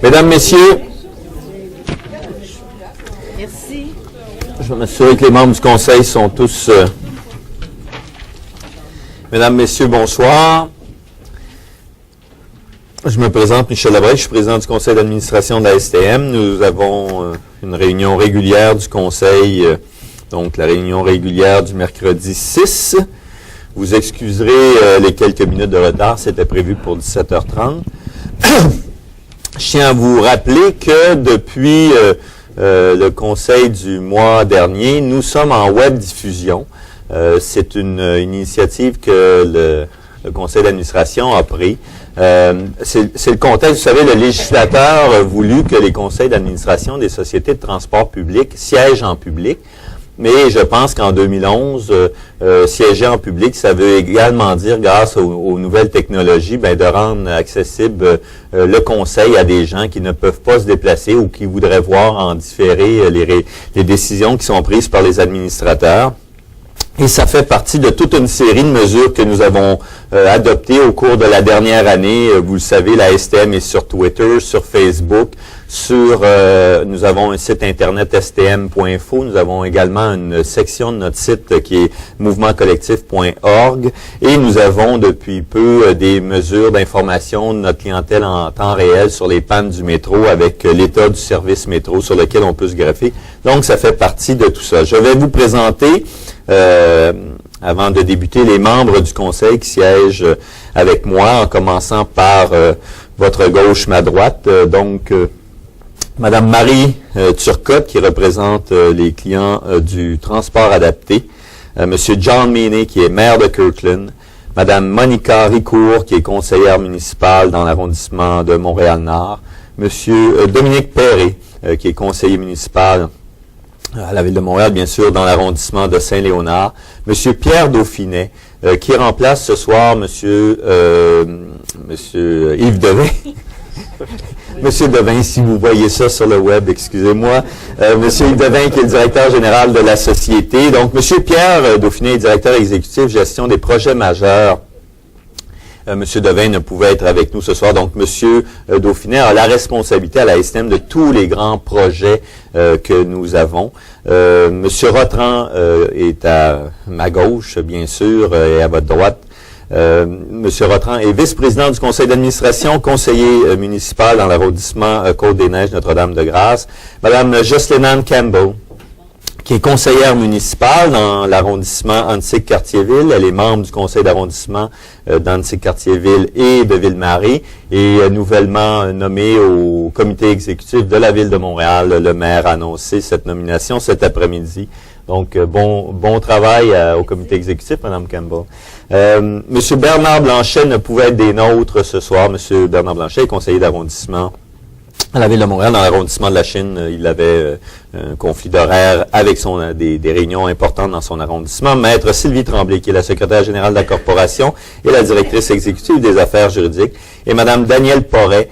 Mesdames, Messieurs, Merci. je vais m'assurer que les membres du Conseil sont tous... Mesdames, Messieurs, bonsoir. Je me présente, Michel Labrec, je suis président du Conseil d'administration de la STM. Nous avons une réunion régulière du Conseil, donc la réunion régulière du mercredi 6. Vous excuserez les quelques minutes de retard, c'était prévu pour 17h30. Je tiens à vous rappeler que depuis le Conseil du mois dernier, nous sommes en web diffusion. C'est une initiative que le Conseil d'administration a pris. C'est le contexte. Vous savez, le législateur a voulu que les conseils d'administration des sociétés de transport public siègent en public. Mais je pense qu'en 2011, siéger en public, ça veut également dire, grâce aux nouvelles technologies, de rendre accessible le conseil à des gens qui ne peuvent pas se déplacer ou qui voudraient voir en différé les décisions qui sont prises par les administrateurs. Et ça fait partie de toute une série de mesures que nous avons adoptées au cours de la dernière année. Vous le savez, la STM est sur Twitter, sur Facebook, nous avons un site internet stm.info. Nous avons également une section de notre site qui est mouvementcollectif.org. Et nous avons depuis peu des mesures d'information de notre clientèle en temps réel sur les pannes du métro avec l'état du service métro sur lequel on peut se greffer. Donc, ça fait partie de tout ça. Je vais vous présenter... avant de débuter, les membres du Conseil qui siègent avec moi, en commençant par votre gauche, ma droite. Madame Marie Turcotte, qui représente les clients du transport adapté. Monsieur John Meany, qui est maire de Kirkland. Madame Monica Ricourt, qui est conseillère municipale dans l'arrondissement de Montréal-Nord. Monsieur Dominique Perret, qui est conseiller municipal à la Ville de Montréal, bien sûr, dans l'arrondissement de Saint-Léonard. Monsieur Pierre Dauphinet, qui remplace ce soir Monsieur Yves Devin. Monsieur Devin, si vous voyez ça sur le web, excusez-moi. Monsieur Yves Devin, qui est le directeur général de la société. Donc, Monsieur Pierre Dauphinet est directeur exécutif gestion des projets majeurs. Monsieur Devin ne pouvait être avec nous ce soir. Donc, Monsieur Dauphinet a la responsabilité à la STM de tous les grands projets que nous avons. Monsieur Rotran est à ma gauche, bien sûr, et à votre droite. Monsieur Rotran est vice-président du conseil d'administration, conseiller municipal dans l'arrondissement Côte-des-Neiges, Notre-Dame-de-Grâce. Madame Jocelyn Campbell, qui est conseillère municipale dans l'arrondissement Antique-Cartierville. Elle est membre du conseil d'arrondissement d'Antique-Cartierville et de Ville-Marie et nouvellement nommée au comité exécutif de la Ville de Montréal. Le maire a annoncé cette nomination cet après-midi. Donc, bon travail au comité exécutif, Mme Campbell. Monsieur Bernard Blanchet ne pouvait être des nôtres ce soir. Monsieur Bernard Blanchet est conseiller d'arrondissement à la Ville de Montréal, dans l'arrondissement de la Chine. Il avait un conflit d'horaire avec des réunions importantes dans son arrondissement. Maître Sylvie Tremblay, qui est la secrétaire générale de la Corporation et la directrice exécutive des affaires juridiques. Et Mme Danielle Porret,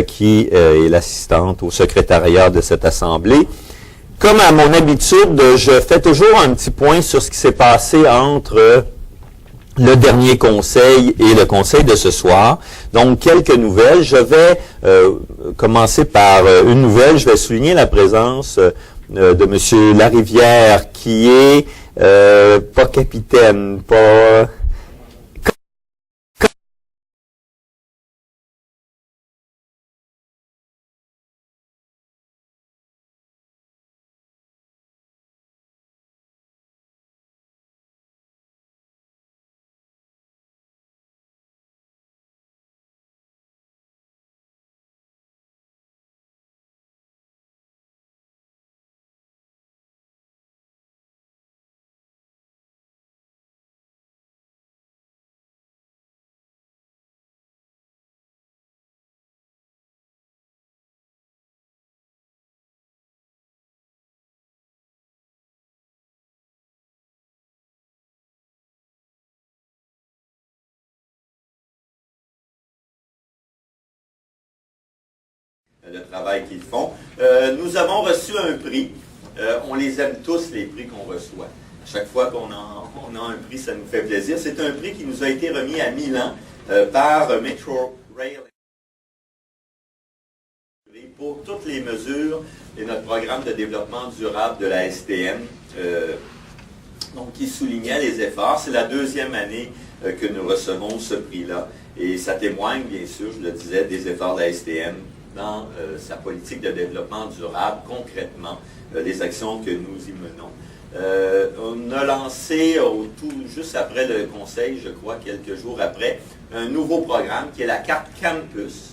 qui est l'assistante au secrétariat de cette assemblée. Comme à mon habitude, je fais toujours un petit point sur ce qui s'est passé entre le dernier conseil et le conseil de ce soir. Donc, quelques nouvelles. Je vais commencer par une nouvelle. Je vais souligner la présence de M. Larivière, qui est pas capitaine, pas... Le travail qu'ils font. Nous avons reçu un prix On les aime tous, les prix qu'on reçoit. À chaque fois qu'on on a un prix, ça nous fait plaisir. C'est un prix qui nous a été remis à Milan par Metro Rail pour toutes les mesures de notre programme de développement durable de la STM, donc qui soulignait les efforts. C'est la deuxième année que nous recevons ce prix-là. Et ça témoigne, bien sûr, je le disais, des efforts de la STM dans sa politique de développement durable, concrètement, les actions que nous y menons. On a lancé, juste après le conseil, je crois, quelques jours après, un nouveau programme qui est la carte Campus.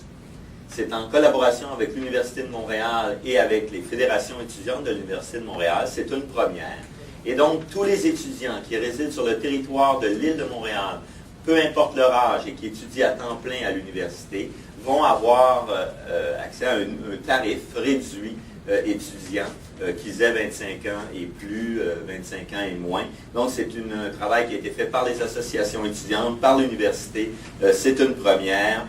C'est en collaboration avec l'Université de Montréal et avec les fédérations étudiantes de l'Université de Montréal. C'est une première. Et donc, tous les étudiants qui résident sur le territoire de l'île de Montréal, peu importe leur âge et qui étudient à temps plein à l'université, vont avoir accès à un tarif réduit étudiant, qu'ils aient 25 ans et plus, 25 ans et moins. Donc, c'est un travail qui a été fait par les associations étudiantes, par l'université. C'est une première.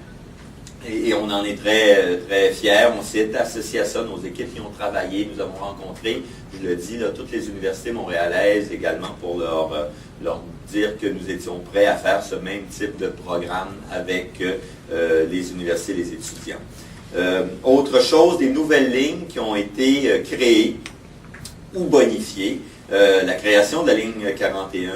Et on en est très, très fiers. On s'est associé à ça, nos équipes qui ont travaillé. Nous avons rencontré, je le dis, là, toutes les universités montréalaises également pour leur dire que nous étions prêts à faire ce même type de programme avec les universités et les étudiants. Autre chose, des nouvelles lignes qui ont été créées ou bonifiées. La création de la ligne 41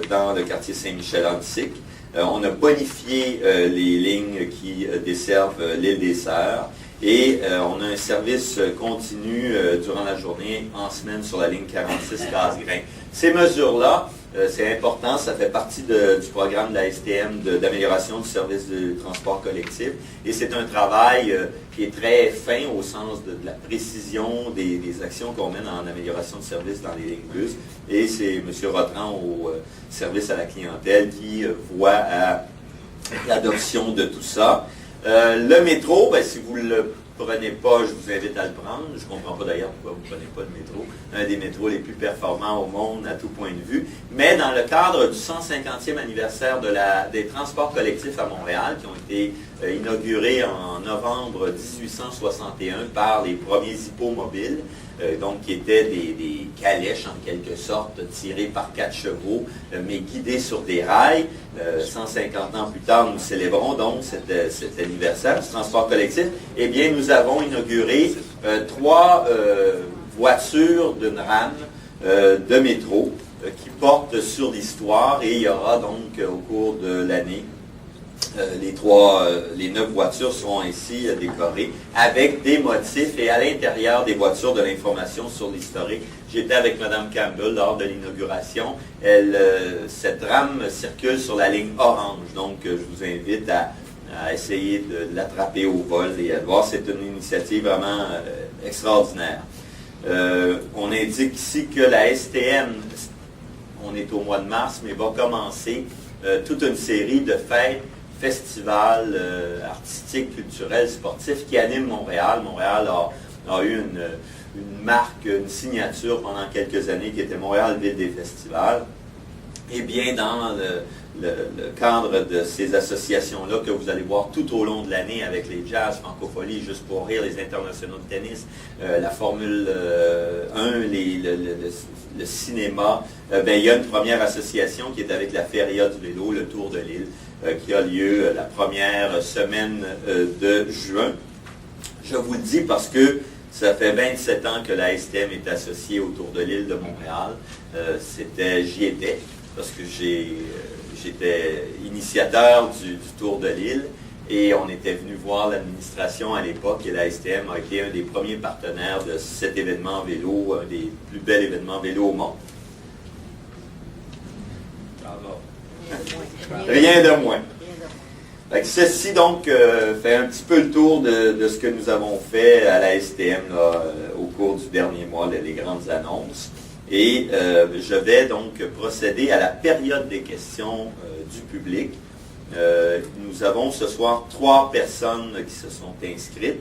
dans le quartier Saint-Michel-Antique. On a bonifié les lignes qui desservent l'île des Sœurs et on a un service continu durant la journée, en semaine, sur la ligne 46 Casgrain. Ces mesures-là, c'est important, ça fait partie du programme de la STM d'amélioration du service de transport collectif et c'est un travail qui est très fin au sens de la précision des actions qu'on mène en amélioration de service dans les lignes bus. Et c'est M. Rotran au service à la clientèle qui voit à l'adoption de tout ça. Le métro, ben, si vous le prenez pas, je vous invite à le prendre. Je ne comprends pas d'ailleurs pourquoi vous ne prenez pas de métro. Un des métros les plus performants au monde à tout point de vue. Mais dans le cadre du 150e anniversaire des transports collectifs à Montréal, qui ont été inaugurés en novembre 1861 par les premiers hippomobiles, donc qui étaient des calèches en quelque sorte, tirées par 4 chevaux, mais guidées sur des rails. 150 ans plus tard, nous célébrons donc cet anniversaire du transport collectif. Eh bien, nous avons inauguré 3 voitures d'une rame de métro qui portent sur l'histoire et il y aura donc au cours de l'année les 9 voitures seront ainsi décorées avec des motifs et à l'intérieur des voitures de l'information sur l'historique. J'étais avec Mme Campbell lors de l'inauguration. Cette rame circule sur la ligne orange, donc je vous invite à essayer de l'attraper au vol et à le voir. C'est une initiative vraiment extraordinaire. On indique ici que la STM, on est au mois de mars, mais va commencer toute une série de fêtes, festivals artistiques, culturels, sportifs qui animent Montréal. Montréal a eu une marque, une signature pendant quelques années qui était Montréal, ville des festivals. Et bien, dans le cadre de ces associations-là que vous allez voir tout au long de l'année avec les jazz, francophonie, juste pour rire, les internationaux de tennis, la Formule 1, le cinéma, il y a une première association qui est avec la Feria du vélo, le Tour de l'île, qui a lieu la première semaine de juin. Je vous le dis parce que ça fait 27 ans que la STM est associée au Tour de l'île de Montréal. J'y étais parce que j'étais initiateur du Tour de l'île et on était venu voir l'administration à l'époque et la STM a été un des premiers partenaires de cet événement vélo, un des plus bels événements vélo au monde. Rien de moins. Ceci donc fait un petit peu le tour de ce que nous avons fait à la STM là, au cours du dernier mois, les grandes annonces. Et je vais donc procéder à la période des questions du public. Nous avons ce soir 3 personnes qui se sont inscrites.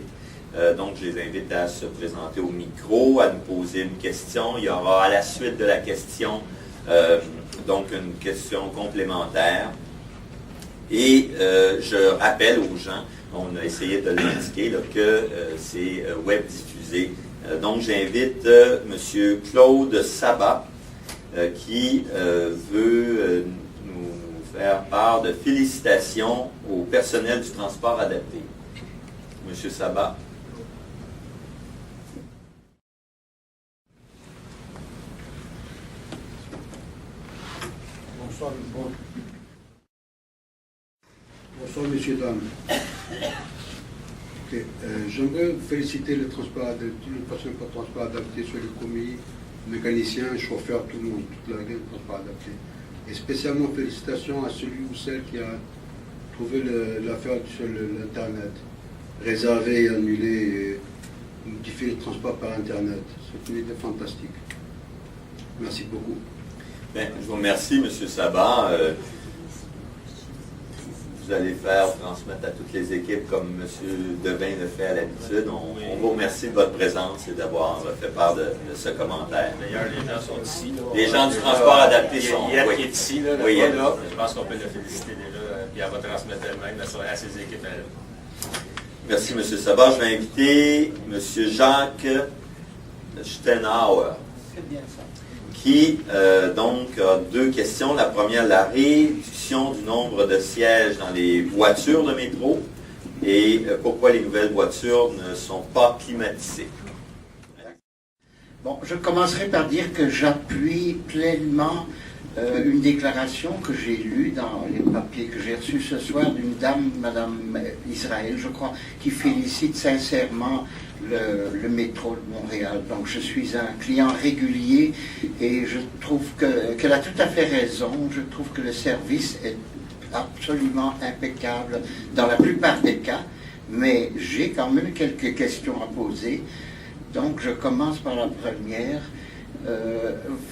Donc je les invite à se présenter au micro, à nous poser une question. Il y aura à la suite de la question donc une question complémentaire. Et je rappelle aux gens, on a essayé de l'indiquer, que c'est web diffusé Donc, j'invite M. Claude Sabat, qui veut nous faire part de félicitations au personnel du transport adapté. M. Sabat. Bonsoir, messieurs, dames. Okay. J'aimerais féliciter le personnel de transport adapté sur le commis, mécanicien, chauffeur, tout le monde, toute la gang de transport adapté. Et spécialement félicitations à celui ou celle qui a trouvé l'affaire sur l'Internet, réserver et annuler et modifier le transport par Internet. C'est une idée fantastique. Merci beaucoup. Bien, je vous remercie, M. Sabat. Vous allez transmettre à toutes les équipes comme M. Devin le fait à l'habitude. On vous remercie de votre présence et d'avoir fait part de ce commentaire. D'ailleurs, les gens sont ici. Là. Les gens du transport adapté sont Il y a qui est ici, là, oui, là. Je pense qu'on peut le féliciter déjà, puis elle va transmettre elle-même à ses équipes. Merci, M. Sabat. Je vais inviter M. Jacques Stenauer, qui donc a deux questions. La première, la réduction du nombre de sièges dans les voitures de métro et pourquoi les nouvelles voitures ne sont pas climatisées. Bon, je commencerai par dire que j'appuie pleinement une déclaration que j'ai lue dans les papiers que j'ai reçus ce soir d'une dame, Madame Israël, je crois, qui félicite sincèrement le métro de Montréal. Donc je suis un client régulier et je trouve qu'elle a tout à fait raison. Je trouve que le service est absolument impeccable dans la plupart des cas, mais j'ai quand même quelques questions à poser. Donc je commence par la première.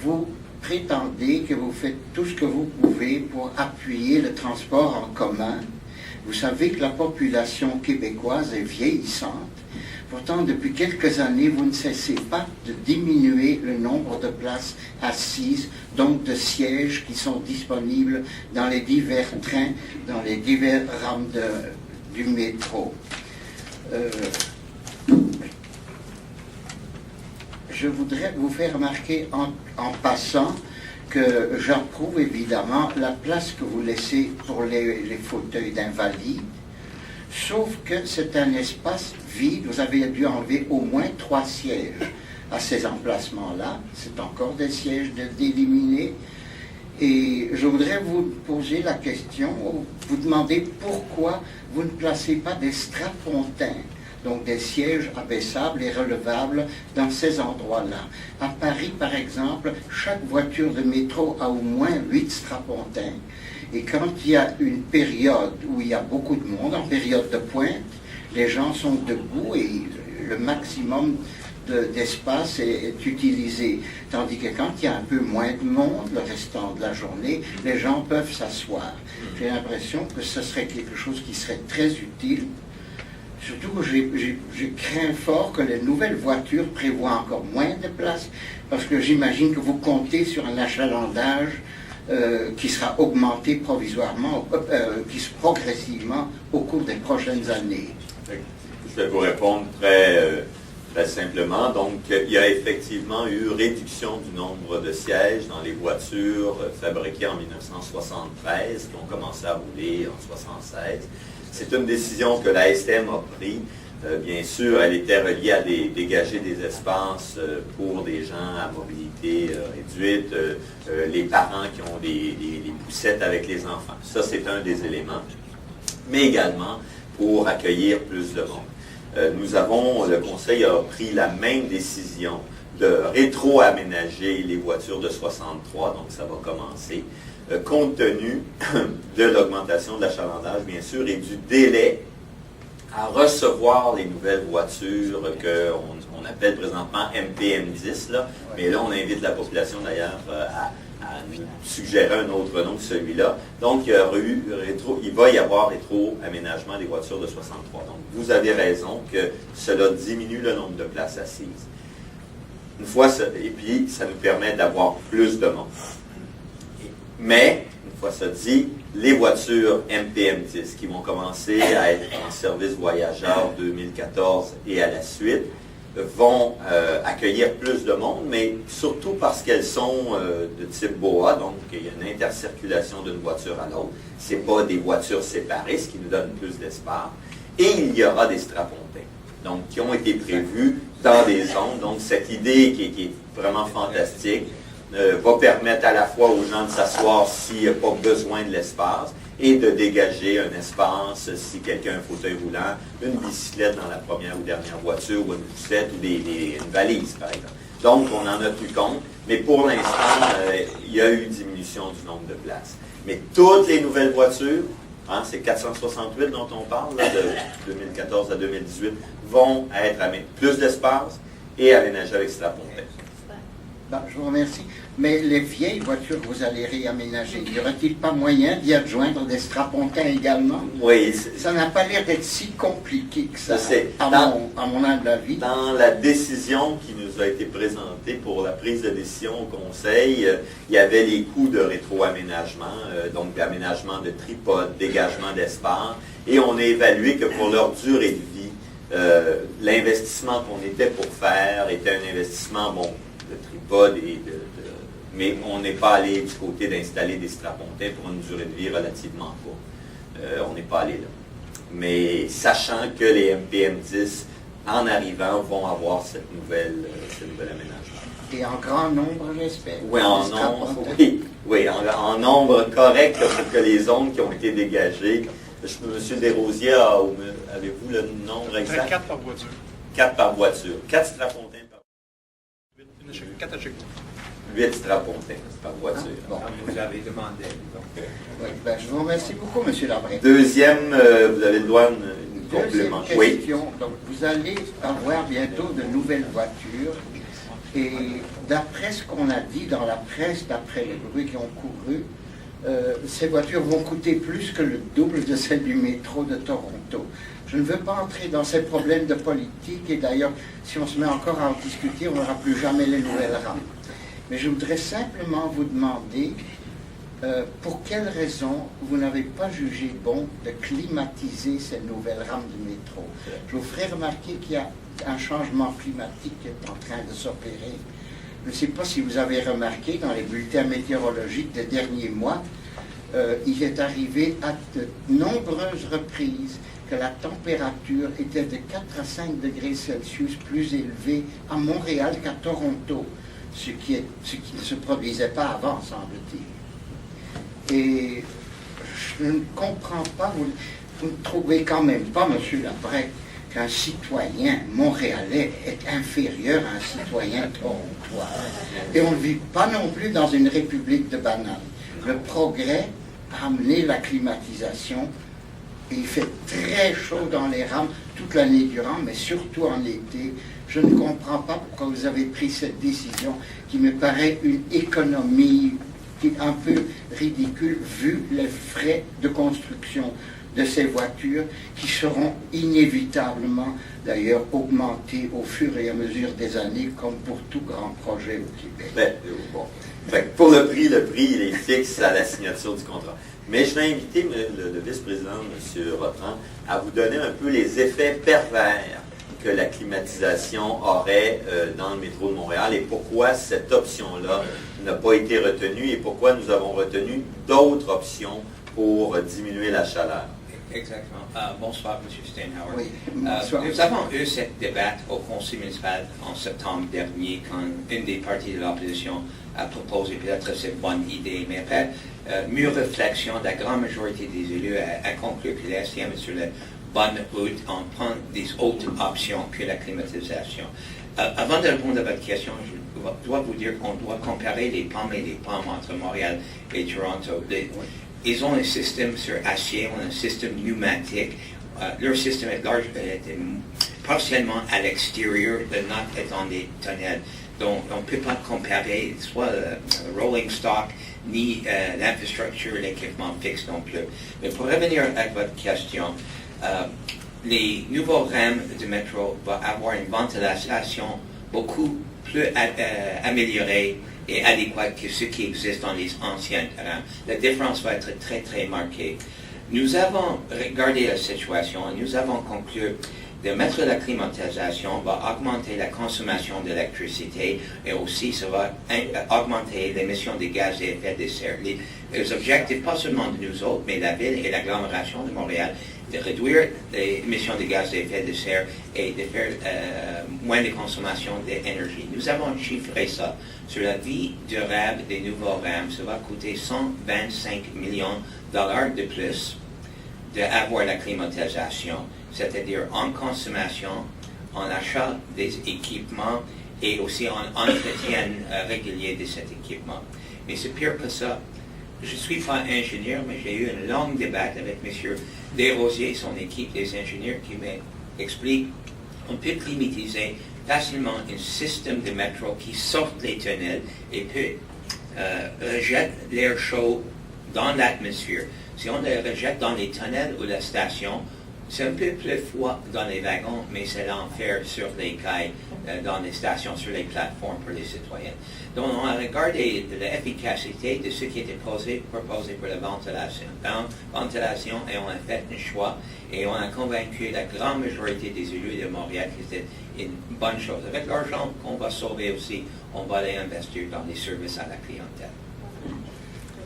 Vous prétendez que vous faites tout ce que vous pouvez pour appuyer le transport en commun. Vous savez que la population québécoise est vieillissante. Pourtant, depuis quelques années, vous ne cessez pas de diminuer le nombre de places assises, donc de sièges qui sont disponibles dans les divers trains, dans les divers rames du métro. Je voudrais vous faire remarquer en passant que j'approuve évidemment la place que vous laissez pour les fauteuils d'invalides, sauf que c'est un espace vide. Vous avez dû enlever au moins 3 sièges à ces emplacements-là. C'est encore des sièges d'éliminer. Et je voudrais vous poser la question, vous demander pourquoi vous ne placez pas des strapontins, donc des sièges abaissables et relevables dans ces endroits-là. À Paris, par exemple, chaque voiture de métro a au moins 8 strapontins. Et quand il y a une période où il y a beaucoup de monde, en période de pointe, les gens sont debout et le maximum d'espace est utilisé. Tandis que quand il y a un peu moins de monde, le restant de la journée, les gens peuvent s'asseoir. J'ai l'impression que ce serait quelque chose qui serait très utile. Surtout que je crains fort que les nouvelles voitures prévoient encore moins de place, parce que j'imagine que vous comptez sur un achalandage qui sera augmenté provisoirement, progressivement au cours des prochaines années. Je vais vous répondre très simplement. Donc, il y a effectivement eu réduction du nombre de sièges dans les voitures fabriquées en 1973, qui ont commencé à rouler en 1976. C'est une décision que la STM a prise. Bien sûr, elle était reliée à dégager des espaces pour des gens à mobilité réduite, les parents qui ont des poussettes avec les enfants. Ça, c'est un des éléments. Mais également pour accueillir plus de monde. Le Conseil a pris la même décision de rétro-aménager les voitures de 63, donc ça va commencer, compte tenu de l'augmentation de l'achalandage, bien sûr, et du délai à recevoir les nouvelles voitures qu'on appelle présentement MPM10, là. Mais là, on invite la population d'ailleurs à nous suggérer un autre nom que celui-là. Donc, il va y avoir rétro-aménagement des voitures de 63. Donc, vous avez raison que cela diminue le nombre de places assises. Et puis, ça nous permet d'avoir plus de monde. Mais, une fois ça dit, les voitures MPM10 qui vont commencer à être en service voyageur 2014 et à la suite vont accueillir plus de monde, mais surtout parce qu'elles sont de type BOA, donc il y a une intercirculation d'une voiture à l'autre. Ce n'est pas des voitures séparées, ce qui nous donne plus d'espace. Et il y aura des strapontins, donc qui ont été prévus dans des zones. Donc cette idée qui est vraiment fantastique va permettre à la fois aux gens de s'asseoir s'il n'y a pas besoin de l'espace, et de dégager un espace si quelqu'un a un fauteuil roulant, une bicyclette dans la première ou dernière voiture, ou une poussette, ou une valise, par exemple. Donc, on en a tenu compte, mais pour l'instant, il y a eu diminution du nombre de places. Mais toutes les nouvelles voitures, c'est 468 dont on parle, là, de 2014 à 2018, vont être avec plus d'espace et aménagées avec strapontin. Ben, je vous remercie. Mais les vieilles voitures que vous allez réaménager, n'y aurait-il pas moyen d'y adjoindre des strapontins également? Oui. Ça n'a pas l'air d'être si compliqué que ça, à mon humble avis. Dans la décision qui nous a été présentée pour la prise de décision au Conseil, il y avait les coûts de rétroaménagement, donc d'aménagement de tripodes, dégagement d'espace, et on a évalué que pour leur durée de vie, l'investissement qu'on était pour faire était un investissement, de tripodes mais on n'est pas allé du côté d'installer des strapontins pour une durée de vie relativement courte. On n'est pas allé là. Mais sachant que les MPM-10, en arrivant, vont avoir ce nouvel aménagement. Et en grand nombre, j'espère. Oui, en nombre correct pour que les zones qui ont été dégagées. M. Desrosiers, avez-vous le nombre exact? 4 par voiture. 4 par voiture. 4 strapontins par voiture. 4 à chaque fois. 8 strapontins par voiture. Vous avez demandé. Oui, je vous remercie beaucoup, M. Labrec. Deuxième, vous avez le droit à une complément. Deuxième question. Donc, vous allez avoir bientôt de nouvelles voitures. Et d'après ce qu'on a dit dans la presse, d'après les bruits qui ont couru, ces voitures vont coûter plus que le double de celles du métro de Toronto. Je ne veux pas entrer dans ces problèmes de politique. Et d'ailleurs, si on se met encore à en discuter, on n'aura plus jamais les nouvelles rames. Mais je voudrais simplement vous demander pour quelles raisons vous n'avez pas jugé bon de climatiser ces nouvelles rames de métro. Je vous ferai remarquer qu'il y a un changement climatique qui est en train de s'opérer. Je ne sais pas si vous avez remarqué dans les bulletins météorologiques des derniers mois, il est arrivé à de nombreuses reprises que la température était de 4 à 5 degrés Celsius plus élevée à Montréal qu'à Toronto. Ce qui ne se produisait pas avant, semble-t-il. Et je ne comprends pas, vous ne trouvez quand même pas, M. Labrec, qu'un citoyen montréalais est inférieur à un citoyen torontois. Et on ne vit pas non plus dans une république de bananes. Le progrès a amené la climatisation. Et il fait très chaud dans les rames toute l'année durant, mais surtout en été. Je ne comprends pas pourquoi vous avez pris cette décision qui me paraît une économie un peu ridicule vu les frais de construction de ces voitures qui seront inévitablement d'ailleurs augmentés au fur et à mesure des années comme pour tout grand projet au Québec. Pour le prix, il est fixe à la signature du contrat. Mais je vais inviter le vice-président, M. Rotran, à vous donner un peu les effets pervers que la climatisation aurait dans le métro de Montréal et pourquoi cette option-là n'a pas été retenue et pourquoi nous avons retenu d'autres options pour diminuer la chaleur. Exactement. Bonsoir, M. Steinhauer. Oui, bonsoir. Nous avons eu cette débat au Conseil municipal en septembre dernier quand une des partis de l'opposition a proposé peut-être cette bonne idée, mais après mûre réflexion, la grande majorité des élus a conclu que la STM est sur la bonne route en prenant des autres options que la climatisation. Avant de répondre à votre question, je dois vous dire qu'on doit comparer les pommes et les pommes entre Montréal et Toronto. Ils ont un système sur acier, on a un système pneumatique. Leur système est partiellement à l'extérieur, le nôtre est dans des tunnels. Donc, on ne peut pas comparer soit le rolling stock, ni l'infrastructure, l'équipement fixe non plus. Mais pour revenir à votre question, les nouveaux rames de métro vont avoir une ventilation beaucoup plus améliorée et adéquate que ce qui existe dans les anciennes rames. La différence va être très, très marquée. Nous avons regardé la situation et nous avons conclu de mettre la climatisation va augmenter la consommation d'électricité et aussi ça va augmenter l'émission de gaz à effet de serre. Les objectifs, pas seulement de nous autres, mais la ville et l'agglomération de Montréal, de réduire les émissions de gaz à effet de serre et de faire moins de consommation d'énergie. Nous avons chiffré ça. Sur la vie durable des nouveaux rames, ça va coûter 125 millions de dollars de plus d'avoir la climatisation, c'est-à-dire en consommation, en achat des équipements et aussi en entretien régulier de cet équipement. Mais c'est pire que ça. Je ne suis pas ingénieur, mais j'ai eu un long débat avec M. Desrosiers et son équipe des ingénieurs qui m'expliquent qu'on peut climatiser facilement un système de métro qui sort des tunnels et peut rejette l'air chaud dans l'atmosphère. Si on le rejette dans les tunnels ou la station, c'est un peu plus froid dans les wagons, mais c'est l'enfer sur les cailles, dans les stations, sur les plateformes pour les citoyens. Donc, on a regardé l'efficacité de ce qui était proposé pour la ventilation, et on a fait un choix, et on a convaincu la grande majorité des élus de Montréal que c'était une bonne chose. Avec l'argent qu'on va sauver aussi, on va les investir dans les services à la clientèle.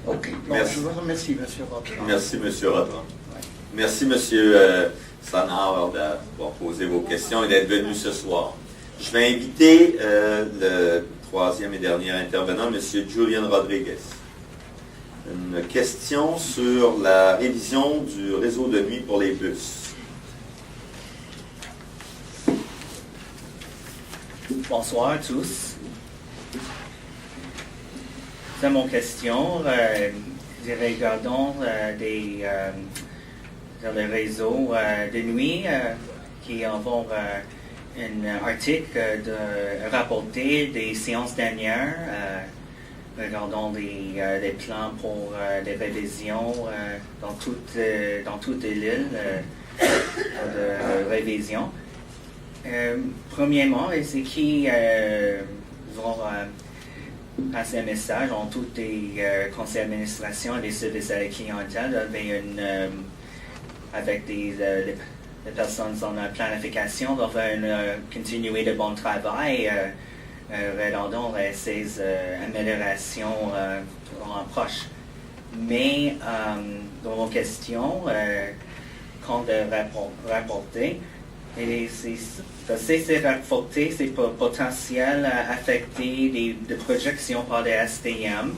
OK. Bon, je vous remercie, M. Rodran. Merci, M. Rodran. Ouais. Merci, M. Sanauer, d'avoir posé vos questions et d'être venu ce soir. Je vais inviter le troisième et dernier intervenant, M. Julian Rodriguez. Une question sur la révision du réseau de nuit pour les bus. Bonsoir à tous. C'est mon question. Regardons dans le réseau de nuit qui avons un article de rapporter des séances dernières. Regardons les plans pour des révisions dans toute l'île de révision. Premièrement, c'est qui vont passer un message en tous les conseils d'administration et les services à la clientèle avec des personnes en planification doivent continuer de bon travail regardant ces améliorations en proche. Mais dans vos questions, quand de rapporter, et c'est rapporté, c'est potentiel affecter des projections par les STM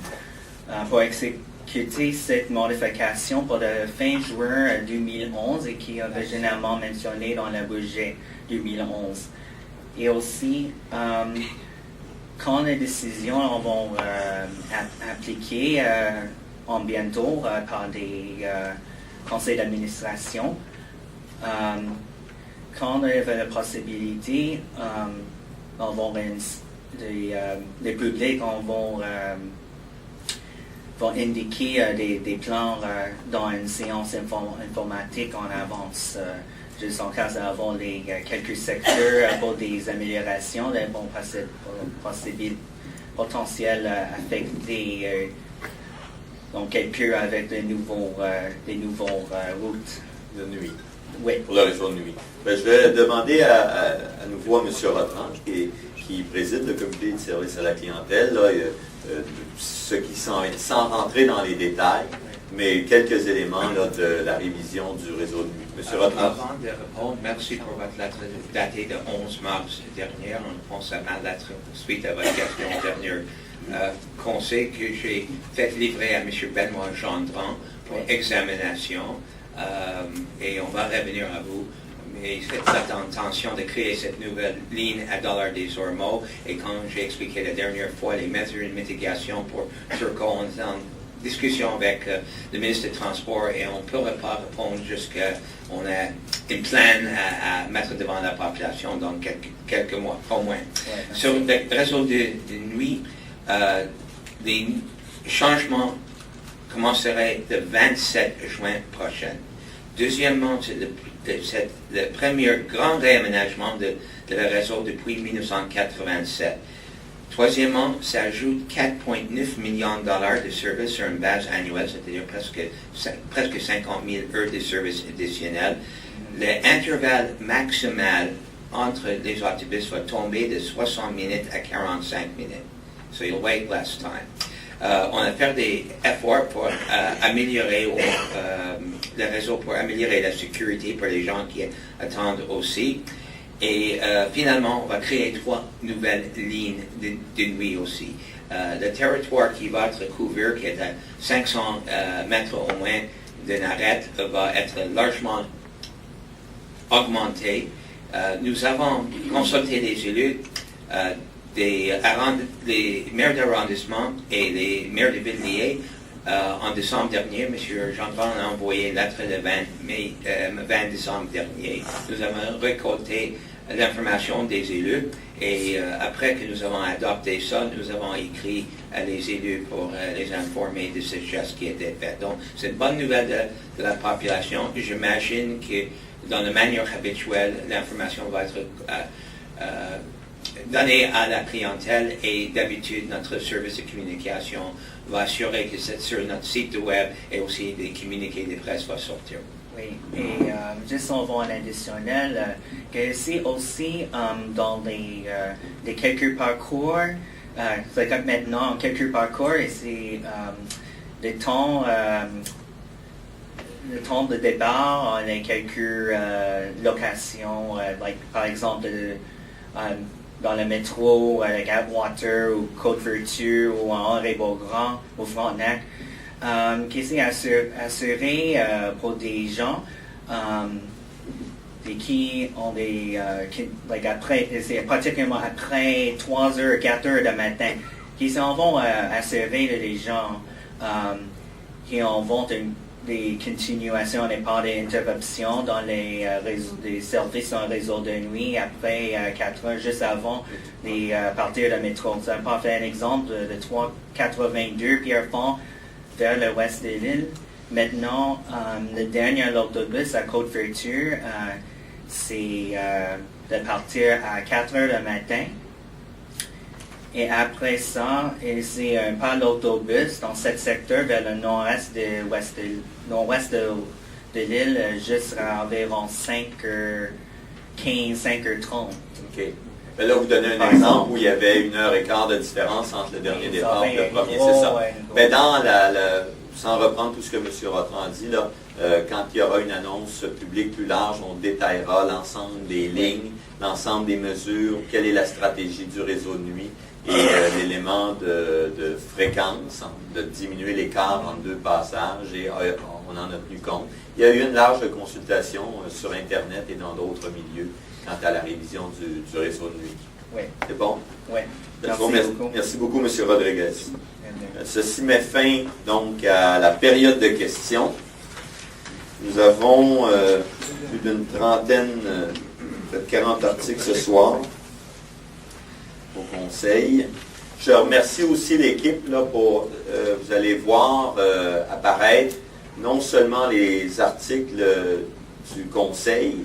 pour exécuter cette modification pour la fin juin 2011 et qui est originalement mentionné dans le budget 2011. Et aussi, quand les décisions vont appliquer en bientôt par des conseils d'administration, quand il y avait la possibilité, les publics vont indiquer des plans dans une séance informatique en avance. Juste en cas d'avoir quelques secteurs pour des améliorations, les bons potentiels affectés, donc quelques avec des nouveaux routes. De nuit. Oui. Pour le réseau de nuit. Je vais demander à nouveau à M. Rodran, qui préside le comité de service à la clientèle, là, sans rentrer dans les détails, mais quelques éléments là, de la révision du réseau de nuit. M. Rodran. Avant de répondre, merci pour votre lettre datée de 11 mars dernière. On pense à ma lettre suite à votre question dernière. Conseil que j'ai fait livrer à M. Benoît Gendron pour examination. Et on va revenir à vous. Mais c'est notre intention de créer cette nouvelle ligne à $ des Ormeaux. Et quand j'ai expliqué la dernière fois les mesures de mitigation pour Turcot, on est en discussion avec le ministre des Transports et on ne pourra pas répondre jusqu'à on a un plan à mettre devant la population dans quelques mois, au moins. Ouais, sur le réseau de nuit, les changements commenceraient le 27 juin prochain. Deuxièmement, c'est le premier grand réaménagement de le réseau depuis 1987. Troisièmement, ça ajoute 4,9 millions de $ de services sur une base annuelle, c'est-à-dire presque 50 000 heures de services additionnels. L'intervalle maximal entre les autobus va tomber de 60 minutes à 45 minutes. So you'll wait less time. On a fait des efforts pour améliorer le réseau, pour améliorer la sécurité pour les gens qui attendent aussi. Et finalement, on va créer 3 nouvelles lignes de nuit aussi. Le territoire qui va être couvert, qui est à 500 mètres au moins d'une arête, va être largement augmenté. Nous avons consulté les élus, les maires d'arrondissement et les maires de Villiers en décembre dernier. M. Gendron a envoyé une lettre le 20 décembre dernier. Nous avons récolté l'information des élus et après que nous avons adopté ça, nous avons écrit à les élus pour les informer de ce geste qui était fait. Donc, c'est une bonne nouvelle de la population. J'imagine que dans la manière habituelle, l'information va être donnée à la clientèle et d'habitude, notre service de communication va assurer que c'est sur notre site web et aussi des communiqués de presse vont sortir. Oui, et juste on voit un additionnel, que c'est aussi dans les quelques parcours, c'est comme maintenant, quelques parcours, et c'est le temps de départ, on a quelques locations, par exemple dans le métro, avec Atwater ou Côte-Vertu ou en Henri-Beaugrand ou Frontenac, qui s'est assuré pour des gens qui ont des après, c'est pratiquement après 3h, 4h du matin, qui s'en vont assurer les gens qui en vont des continuations et pas d'interruptions dans les services dans le réseau de nuit après 4 heures, juste avant de partir de métro. Ça m'a fait un exemple de 382 Pierrefonds vers l'ouest de l'île. Maintenant, le dernier autobus à Côte-Vertu, c'est de partir à 4 heures le matin. Et après ça, c'est un pas l'autobus dans ce secteur vers le nord-est de l'île, jusqu'à environ 5h15, 5h30. OK. Mais là, vous donnez un exemple où il y avait 1h15 de différence entre le dernier départ et le premier, c'est ça. Mais dans sans reprendre tout ce que M. Rotran dit, là, quand il y aura une annonce publique plus large, on détaillera l'ensemble des lignes, l'ensemble des mesures, quelle est la stratégie du réseau de nuit et l'élément de fréquence, de diminuer l'écart entre 2 passages, et on en a tenu compte. Il y a eu une large consultation sur Internet et dans d'autres milieux quant à la révision du réseau de nuit. Oui. C'est bon? Oui. Merci beaucoup, M. Rodriguez. Ceci met fin donc à la période de questions. Nous avons plus d'une trentaine, peut-être 40 articles ce soir au Conseil. Je remercie aussi l'équipe là, pour, vous allez voir apparaître non seulement les articles du Conseil,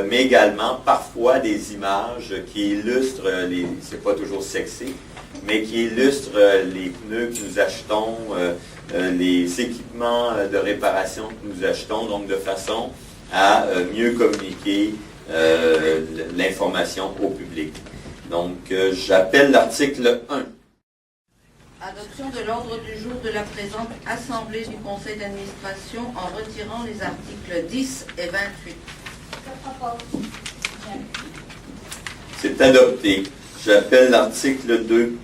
mais également parfois des images qui illustrent, c'est pas toujours sexy, mais qui illustrent les pneus que nous achetons, les équipements de réparation que nous achetons, donc de façon à mieux communiquer l'information au public. Donc, j'appelle l'article 1. Adoption de l'ordre du jour de la présente Assemblée du Conseil d'administration en retirant les articles 10 et 28. C'est adopté. J'appelle l'article 2.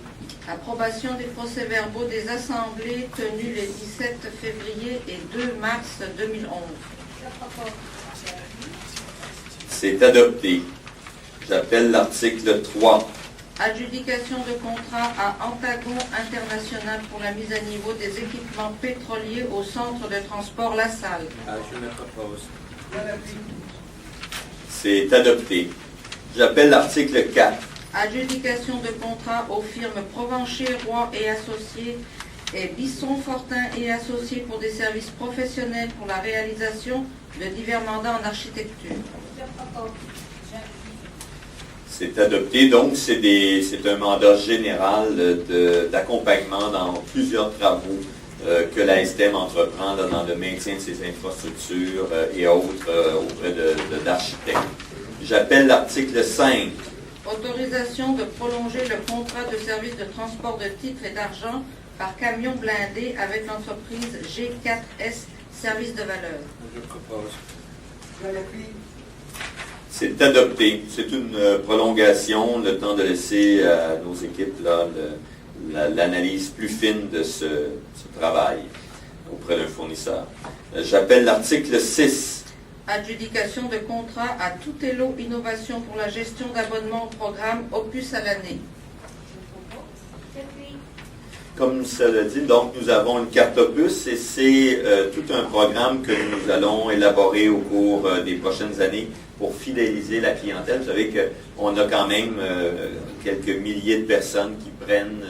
Approbation des procès-verbaux des assemblées tenues les 17 février et 2 mars 2011. C'est adopté. J'appelle l'article 3. Adjudication de contrat à Antagon International pour la mise à niveau des équipements pétroliers au centre de transport La Salle. Je me propose. C'est adopté. J'appelle l'article 4. Adjudication de contrat aux firmes Provencher, Roy et Associés et Bisson, Fortin et Associés pour des services professionnels pour la réalisation de divers mandats en architecture. C'est adopté. Donc, c'est un mandat général d'accompagnement dans plusieurs travaux que la STM entreprend là, dans le maintien de ses infrastructures et autres auprès d'architectes. J'appelle l'article 5. Autorisation de prolonger le contrat de service de transport de titres et d'argent par camion blindé avec l'entreprise G4S Services de valeur. Je propose. C'est adopté. C'est une prolongation, le temps de laisser à nos équipes là, l'analyse plus fine de ce travail auprès d'un fournisseur. J'appelle l'article 6. Adjudication de contrat à Toutello Innovation pour la gestion d'abonnements au programme Opus à l'année. Comme ça l'a dit, donc nous avons une carte Opus et c'est tout un programme que nous allons élaborer au cours des prochaines années pour fidéliser la clientèle. Vous savez qu'on a quand même quelques milliers de personnes qui prennent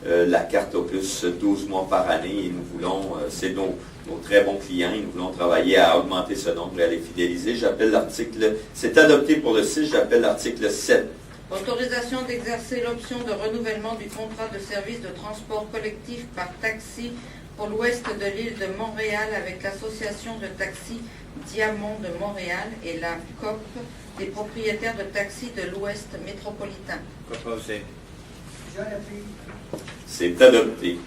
la carte Opus 12 mois par année et nous voulons, c'est nos très bons clients et nous voulons travailler à augmenter ce nombre et à les fidéliser. J'appelle l'article, c'est adopté pour le 6, j'appelle l'article 7. Autorisation d'exercer l'option de renouvellement du contrat de service de transport collectif par taxi pour l'ouest de l'île de Montréal avec l'association de taxis Diamant de Montréal et la COP des propriétaires de taxis de l'ouest métropolitain. Proposé. C'est adopté.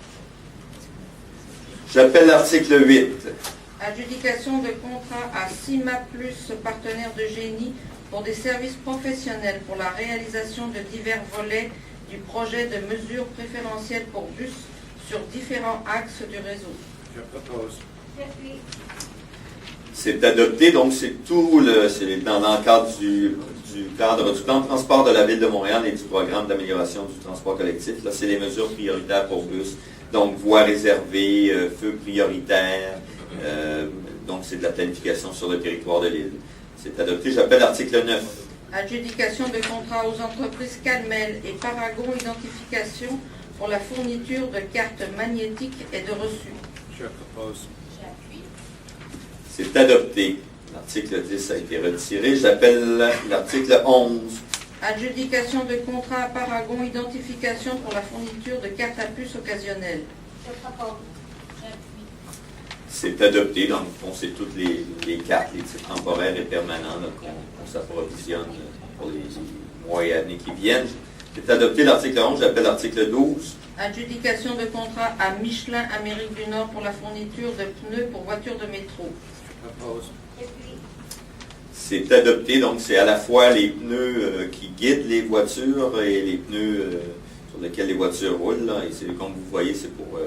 J'appelle l'article 8. Adjudication de contrat à CIMA Plus, partenaire de génie, pour des services professionnels pour la réalisation de divers volets du projet de mesures préférentielles pour bus sur différents axes du réseau. Je propose. C'est adopté, donc c'est tout c'est dans le cadre du cadre du plan de transport de la Ville de Montréal et du programme d'amélioration du transport collectif. Là, c'est les mesures prioritaires pour bus. Donc, voies réservées, feux prioritaires. Donc, c'est de la planification sur le territoire de l'île. C'est adopté. J'appelle l'article 9. Adjudication de contrat aux entreprises Calmel et Paragon Identification pour la fourniture de cartes magnétiques et de reçus. Je propose. C'est adopté. L'article 10 a été retiré. J'appelle l'article 11. Adjudication de contrat à Paragon Identification pour la fourniture de cartes à puce occasionnelles. C'est adopté. Dans le fond, c'est toutes les cartes, les titres temporaires et permanents là, qu'on s'approvisionne pour les mois et années qui viennent. C'est adopté l'article 11. J'appelle l'article 12. Adjudication de contrat à Michelin Amérique du Nord pour la fourniture de pneus pour voitures de métro. Je propose. C'est adopté, donc c'est à la fois les pneus qui guident les voitures et les pneus sur lesquels les voitures roulent. Là, et c'est, comme vous voyez, c'est pour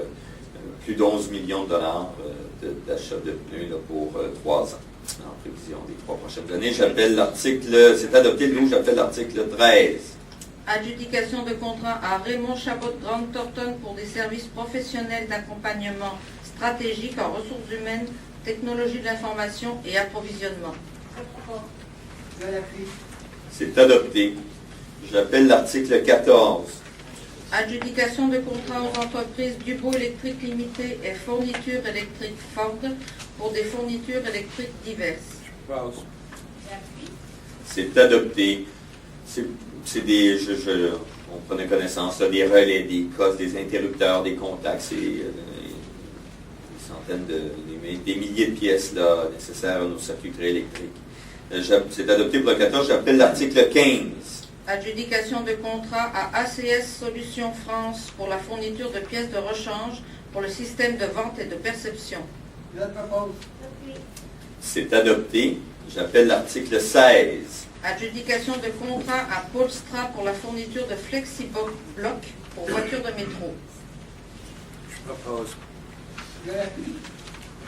plus d'11 millions de dollars d'achat de pneus là, pour 3 ans, en prévision des 3 prochaines années. J'appelle l'article, c'est adopté le 12, j'appelle l'article 13. Adjudication de contrat à Raymond Chabot de Grande Thornton pour des services professionnels d'accompagnement stratégique en ressources humaines, technologie de l'information et approvisionnement. C'est adopté. J'appelle l'article 14. Adjudication de contrat aux entreprises Dubo Électrique Limitée et Fourniture électrique Ford pour des fournitures électriques diverses. Je propose. C'est adopté. C'est des, on prenait connaissance là, des relais, des cosses, des interrupteurs, des contacts, c'est des centaines des milliers de pièces là, nécessaires à nos circuiteries électriques. C'est adopté pour le 14, j'appelle l'article 15. Adjudication de contrat à ACS Solutions France pour la fourniture de pièces de rechange pour le système de vente et de perception. C'est adopté, j'appelle l'article 16. Adjudication de contrat à Polstra pour la fourniture de flexibloc pour voitures de métro. Je propose.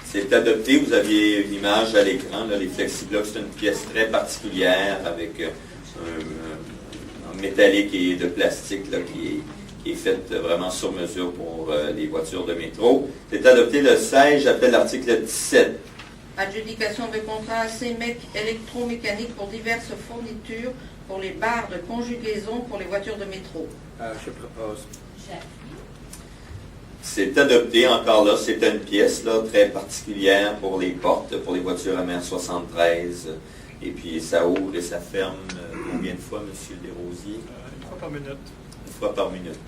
C'est adopté, vous aviez une image à l'écran, là, les flexiblocs, c'est une pièce très particulière avec un métallique et de plastique là, qui est faite vraiment sur mesure pour les voitures de métro. C'est adopté le 16, j'appelle l'article 17. Adjudication de contrat à CEMEC électromécanique pour diverses fournitures pour les barres de conjugaison pour les voitures de métro. Je propose. C'est adopté, encore là, c'est une pièce là, très particulière pour les portes, pour les voitures MR73. Et puis ça ouvre et ça ferme combien de fois, M. Desrosiers? Une fois par minute. Une fois par minute.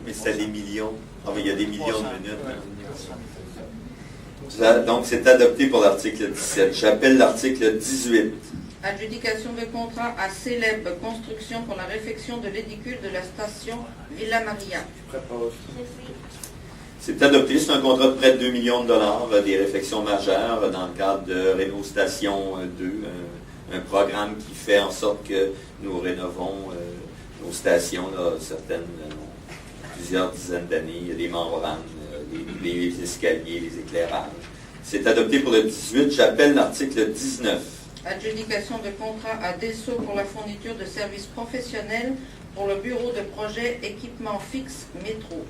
Mais c'est des millions. Ah, mais il y a des millions de minutes. Donc, c'est adopté pour l'article 17. J'appelle l'article 18. Adjudication de contrat à Célèbre Construction pour la réfection de l'édicule de la station Villa Maria. C'est adopté. C'est un contrat de près de 2 millions de dollars, des réfections majeures dans le cadre de Réno Station 2, un programme qui fait en sorte que nous rénovons nos stations, là, certaines, plusieurs dizaines d'années. Il y a des membranes, les escaliers, les éclairages. C'est adopté pour le 18. J'appelle l'article 19. Adjudication de contrat à Dessau pour la fourniture de services professionnels pour le bureau de projet équipement fixe métro.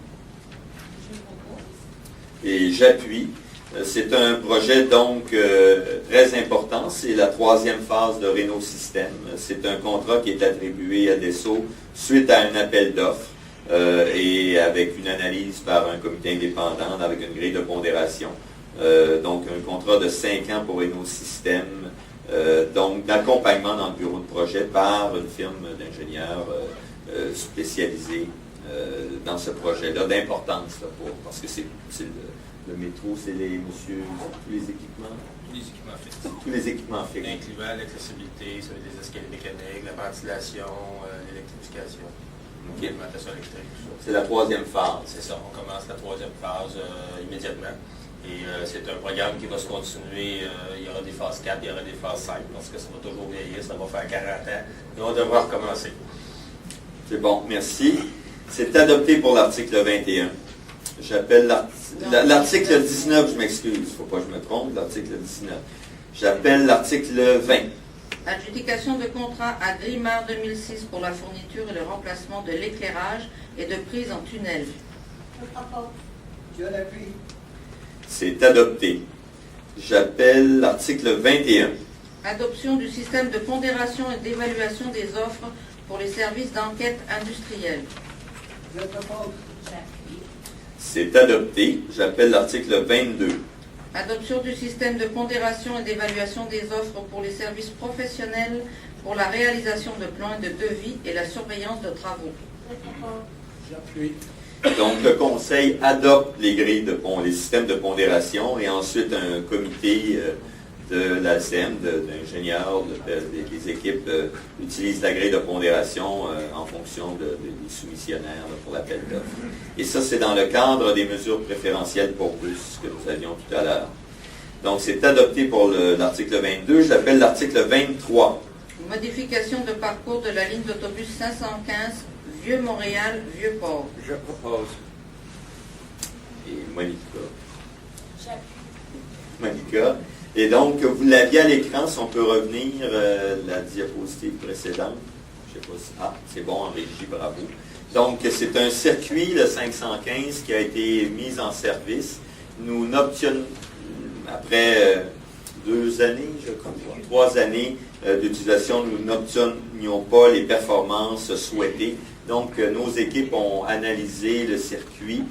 Et j'appuie. C'est un projet donc très important. C'est la 3e phase de Réno Système. C'est un contrat qui est attribué à Dessau suite à un appel d'offres et avec une analyse par un comité indépendant avec une grille de pondération. Donc un contrat de 5 ans pour Réno Système. Donc d'accompagnement dans le bureau de projet par une firme d'ingénieurs spécialisée dans ce projet-là, d'importance parce que c'est le métro, c'est tous les équipements. Tous les équipements fixes. Tous les équipements fixes. Incluant l'accessibilité, sur les escaliers mécaniques, la ventilation, l'électrification, l'alimentation électrique, tout ça. C'est la 3e phase. C'est ça, on commence la 3e phase immédiatement. Et c'est un programme qui va se continuer. Il y aura des phases 4, il y aura des phases 5, parce que ça va toujours vieillir, ça va faire 40 ans. Et on devra recommencer. C'est bon, merci. C'est adopté pour l'article 21. J'appelle l'article 19, je m'excuse, il ne faut pas que je me trompe, l'article 19. J'appelle l'article 20. Adjudication de contrat à Grimard 2006 pour la fourniture et le remplacement de l'éclairage et de prise en tunnel. C'est adopté. J'appelle l'article 21. Adoption du système de pondération et d'évaluation des offres pour les services d'enquête industrielle. C'est adopté. J'appelle l'article 22. Adoption du système de pondération et d'évaluation des offres pour les services professionnels pour la réalisation de plans et de devis et la surveillance de travaux. J'appuie. Donc, le Conseil adopte les grilles les systèmes de pondération et ensuite un comité de l'ALCM, d'ingénieurs, des équipes utilisent la grille de pondération en fonction des soumissionnaires pour l'appel d'offres. Et ça, c'est dans le cadre des mesures préférentielles pour bus que nous avions tout à l'heure. Donc, c'est adopté pour l'article 22. J'appelle l'article 23. Modification de parcours de la ligne d'autobus 515 Vieux-Montréal, Vieux-Port. Je propose. Et Monica. Et donc, vous l'aviez à l'écran, si on peut revenir la diapositive précédente. Je sais pas si... Ah, c'est bon, en régie, bravo. Donc, c'est un circuit, le 515, qui a été mis en service. Nous n'obtenions, après 2 années, je crois, 3 années d'utilisation, nous n'obtenions pas les performances souhaitées. Donc, nos équipes ont analysé le circuit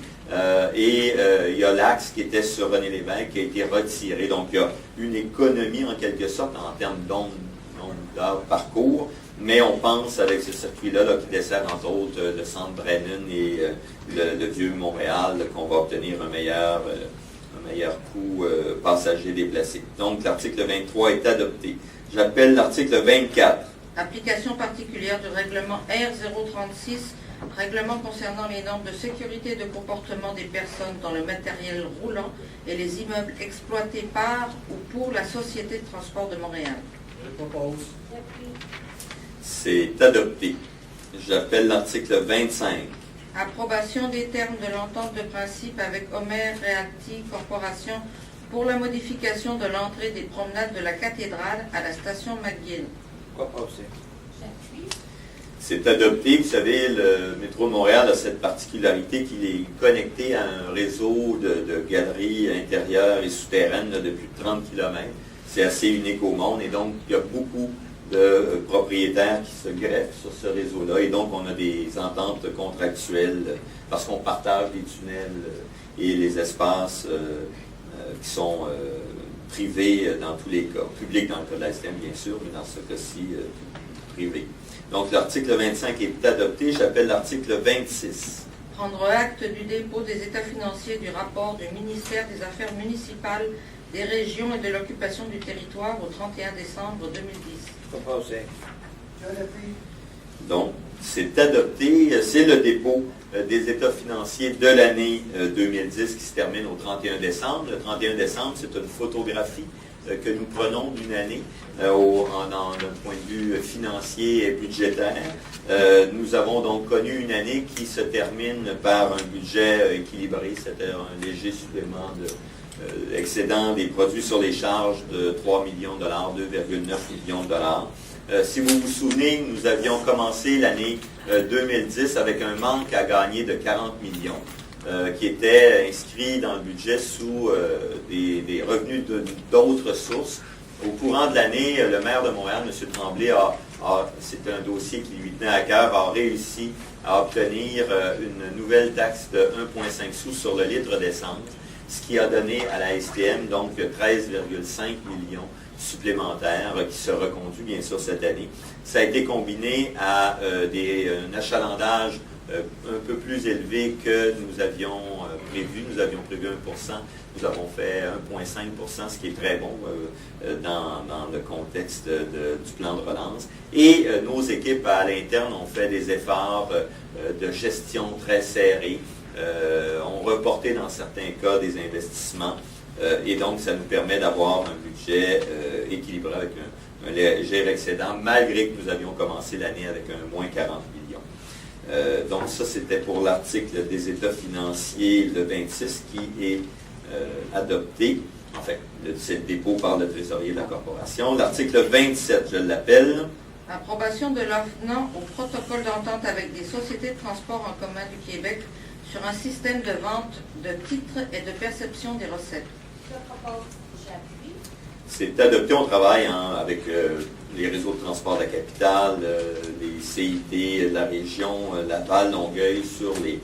et il y a l'axe qui était sur René Lévesque qui a été retiré. Donc, il y a une économie en quelque sorte en termes d'heures parcours, mais on pense avec ce circuit-là qui dessert entre autres le centre Brennan et le Vieux-Montréal qu'on va obtenir un meilleur coût passager déplacé. Donc, l'article 23 est adopté. J'appelle l'article 24. Application particulière du règlement R036, règlement concernant les normes de sécurité et de comportement des personnes dans le matériel roulant et les immeubles exploités par ou pour la Société de transport de Montréal. Je propose. C'est adopté. J'appelle l'article 25. Approbation des termes de l'entente de principe avec Homer Realty Corporation pour la modification de l'entrée des promenades de la cathédrale à la station McGill. C'est adopté. Vous savez, le métro de Montréal a cette particularité qu'il est connecté à un réseau de galeries intérieures et souterraines de plus de 30 km. C'est assez unique au monde et donc il y a beaucoup de propriétaires qui se greffent sur ce réseau-là et donc on a des ententes contractuelles parce qu'on partage les tunnels et les espaces qui sont privés dans tous les cas, publics dans le cas de la STM bien sûr, mais dans ce cas-ci privé. Donc l'article 25 est adopté, j'appelle l'article 26. Prendre acte du dépôt des états financiers du rapport du ministère des Affaires municipales, des régions et de l'occupation du territoire au 31 décembre 2010. Proposé. Donc, c'est adopté, c'est le dépôt des états financiers de l'année 2010 qui se termine au 31 décembre. Le 31 décembre, c'est une photographie que nous prenons d'une année d'un point de vue financier et budgétaire. Nous avons donc connu une année qui se termine par un budget équilibré, c'est-à-dire un léger supplément excédent des produits sur les charges de 3 millions de dollars, 2,9 millions de dollars. Si vous vous souvenez, nous avions commencé l'année 2010 avec un manque à gagner de 40 millions qui était inscrit dans le budget sous des revenus d'autres sources. Au courant de l'année, le maire de Montréal, M. Tremblay, c'est un dossier qui lui tenait à cœur, a réussi à obtenir une nouvelle taxe de 1,5 sous sur le litre d'essence, ce qui a donné à la STM donc 13,5 millions supplémentaires qui se reconduit bien sûr cette année. Ça a été combiné à un achalandage un peu plus élevé que nous avions prévu. Nous avions prévu 1%, nous avons fait 1,5%, ce qui est très bon dans le contexte du plan de relance. Et nos équipes à l'interne ont fait des efforts de gestion très serrés, ont reporté dans certains cas des investissements. Et donc, ça nous permet d'avoir un budget équilibré avec un léger excédent, malgré que nous avions commencé l'année avec un moins 40 millions. Donc, ça, c'était pour l'article des états financiers, le 26, qui est adopté. Enfin, c'est le dépôt par le trésorier de la Corporation. L'article 27, je l'appelle. Approbation de l'avenant au protocole d'entente avec des sociétés de transport en commun du Québec sur un système de vente de titres et de perception des recettes. C'est adopté, on travaille avec les réseaux de transport de la capitale, les CIT de la région, Laval, Longueuil, sur les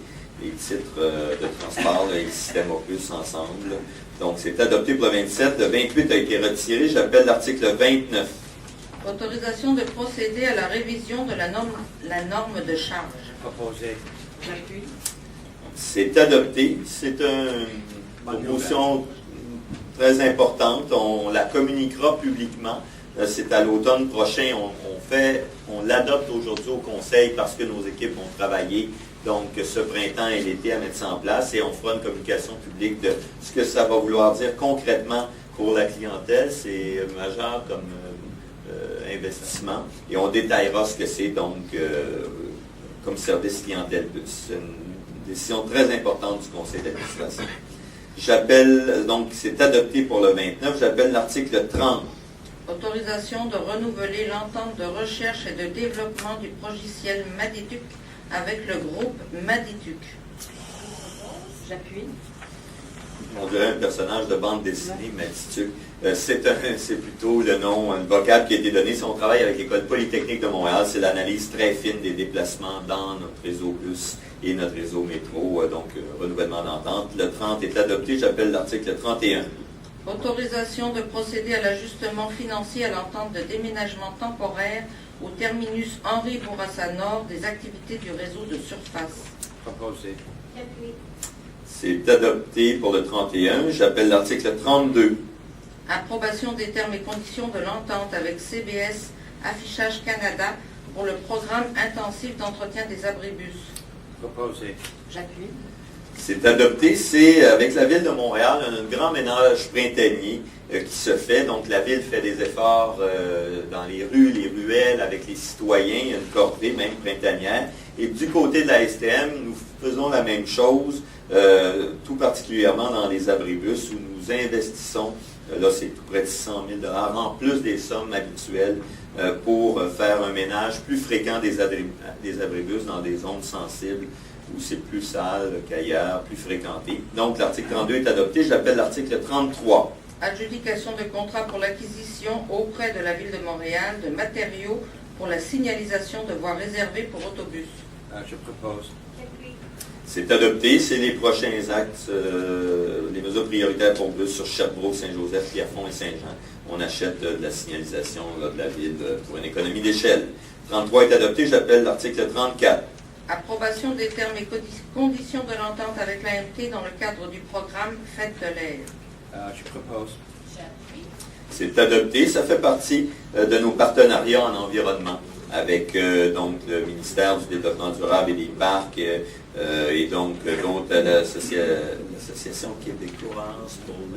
titres de transport, les systèmes Opus ensemble. Donc, c'est adopté pour le 27. Le 28 a été retiré. J'appelle l'article 29. Autorisation de procéder à la révision de la norme de charge. Proposé. J'appuie. C'est adopté. C'est une promotion très importante. On la communiquera publiquement. C'est à l'automne prochain. On l'adopte aujourd'hui au Conseil parce que nos équipes ont travaillé donc ce printemps et l'été à mettre ça en place et on fera une communication publique de ce que ça va vouloir dire concrètement pour la clientèle. C'est majeur comme investissement et on détaillera ce que c'est donc comme service clientèle. C'est une décision très importante du Conseil d'administration. J'appelle, donc c'est adopté pour le 29, j'appelle l'article 30. Autorisation de renouveler l'entente de recherche et de développement du logiciel Madituc avec le groupe Madituc. J'appuie. On dirait un personnage de bande dessinée, Madituc. C'est plutôt le nom, un vocable qui a été donné. Si on travaille avec l'École polytechnique de Montréal, c'est l'analyse très fine des déplacements dans notre réseau Plus et notre réseau métro, donc renouvellement d'entente. Le 30 est adopté, j'appelle l'article 31. Autorisation de procéder à l'ajustement financier à l'entente de déménagement temporaire au terminus Henri Bourassa Nord des activités du réseau de surface. Proposé. C'est adopté pour le 31. J'appelle l'article 32. Approbation des termes et conditions de l'entente avec CBS Affichage Canada pour le programme intensif d'entretien des abribus. Proposé. J'appuie. C'est adopté, c'est avec la Ville de Montréal, un grand ménage printanier qui se fait. Donc la Ville fait des efforts dans les rues, les ruelles, avec les citoyens, il y a une corvée même printanière. Et du côté de la STM, nous faisons la même chose, tout particulièrement dans les abribus où nous investissons, là c'est tout près de 600 000 $ en plus des sommes habituelles pour faire un ménage plus fréquent des abribus dans des zones sensibles où c'est plus sale qu'ailleurs, plus fréquenté. Donc, l'article 32 est adopté. Je l'appelle l'article 33. Adjudication de contrat pour l'acquisition auprès de la Ville de Montréal de matériaux pour la signalisation de voies réservées pour autobus. Je propose. C'est adopté. C'est les prochains actes, les mesures prioritaires pour bus sur Sherbrooke, Saint-Joseph, Pierrefonds et Saint-Jean. On achète de la signalisation de la Ville pour une économie d'échelle. 33 est adopté. J'appelle l'article 34. Approbation des termes et conditions de l'entente avec l'AMT dans le cadre du programme Fête de l'air. Je propose. C'est adopté. Ça fait partie de nos partenariats en environnement avec donc le ministère du Développement durable et des parcs et donc l'autre, l'association québécoise pour